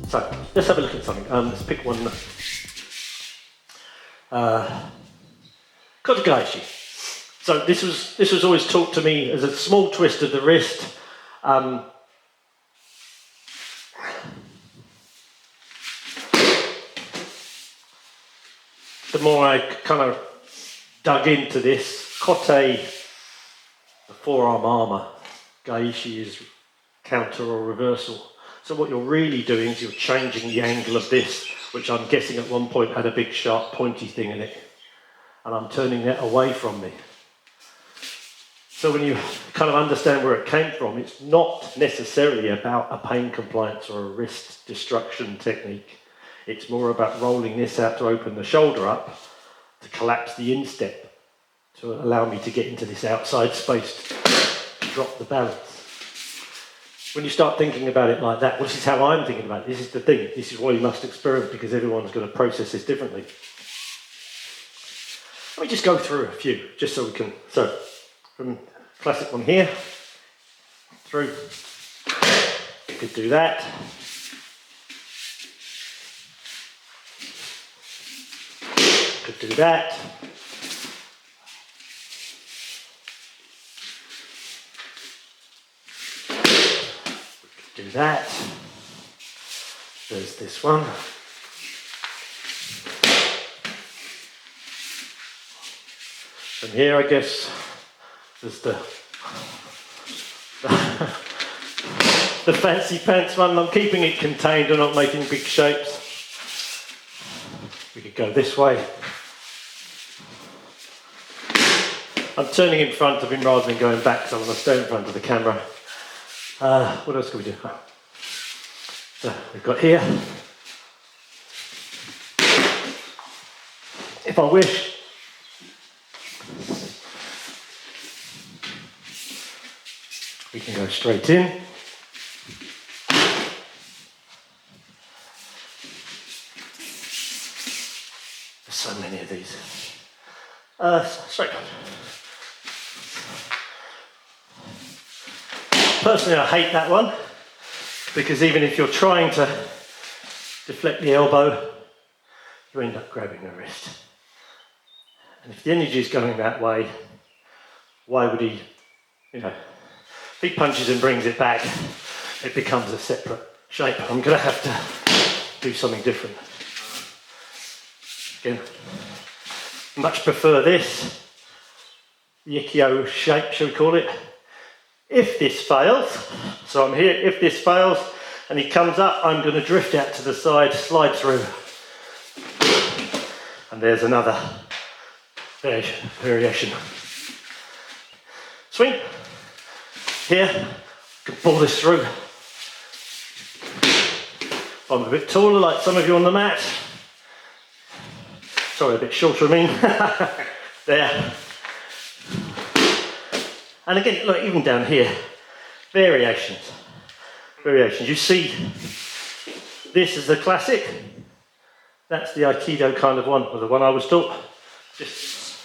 So let's have a look at something. Let's pick one. Kote Gaeshi. So this was always taught to me as a small twist of the wrist. The more I kind of dug into this, Kote, the forearm armour, Gaeshi is counter or reversal. So what you're really doing is you're changing the angle of this, which I'm guessing at one point had a big sharp pointy thing in it, and I'm turning that away from me. So when you kind of understand where it came from, it's not necessarily about a pain compliance or a wrist destruction technique. It's more about rolling this out to open the shoulder up, to collapse the instep, to allow me to get into this outside space, to drop the balance. When you start thinking about it like that, well, this is how I'm thinking about it. This is the thing. This is why you must experiment, because everyone's going to process this differently. Let me just go through a few, just so we can. So, from classic one here, through. You could do that. Could do that. Do that. There's this one. From here, I guess, there's the fancy pants one. I'm keeping it contained. I'm not making big shapes. We could go this way. I'm turning in front of him rather than going back, so I'm going to stay in front of the camera. What else can we do? So we've got here. If I wish, we can go straight in. There's so many of these. Straight on. Personally, I hate that one, because even if you're trying to deflect the elbow, you end up grabbing the wrist. And if the energy is going that way, why would he, if he punches and brings it back, it becomes a separate shape. I'm going to have to do something different. Again, much prefer this, the Aikido shape, shall we call it. If this fails, so I'm here, if this fails and he comes up, I'm going to drift out to the side, slide through. And there's another variation. Swing. Here, I can pull this through. I'm a bit taller, like some of you on the mat. Sorry, a bit shorter, I mean. There. And again, look, even down here, variations. You see, this is the classic. That's the Aikido kind of one, or the one I was taught. Just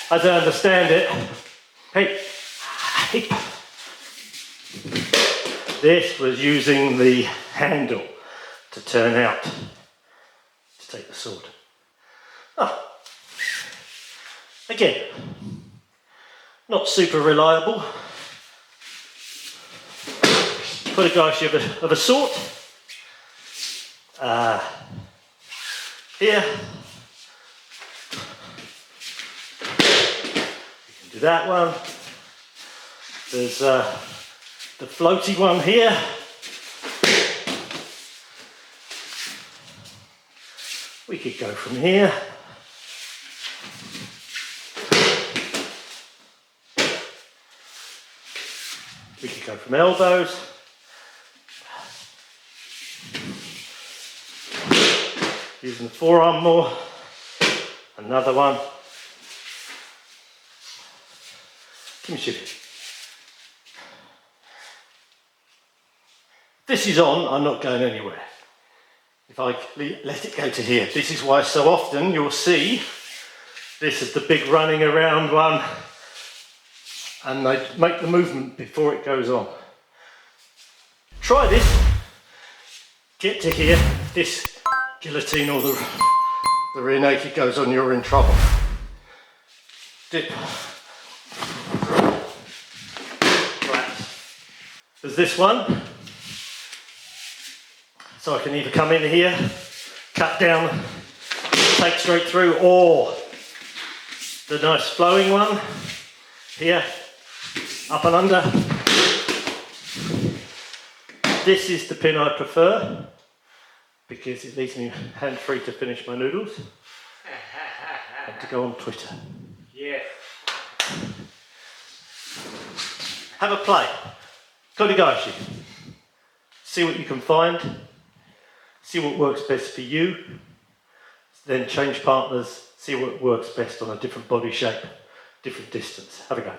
as I understand it, hey. This was using the handle to turn out to take the sword. Oh. Again. Not super reliable. Kote Gaeshi of a sort. Here. You can do that one. There's the floaty one here. We could go from here. We could go from elbows. Using the forearm more. Another one. Give me a shoot. If this is on, I'm not going anywhere. If I let it go to here. This is why so often you'll see this is the big running around one, and they make the movement before it goes on. Try this. get to here, this guillotine or the rear naked goes on, you're in trouble. Dip. Flat. There's this one. So I can either come in here, cut down, take straight through, or the nice flowing one here, up and under. This is the pin I prefer because it leaves me hand-free to finish my noodles and to go on Twitter. Yeah. Have a play. Kote Gaeshi. See what you can find. See what works best for you. Then change partners. See what works best on a different body shape, different distance. Have a go.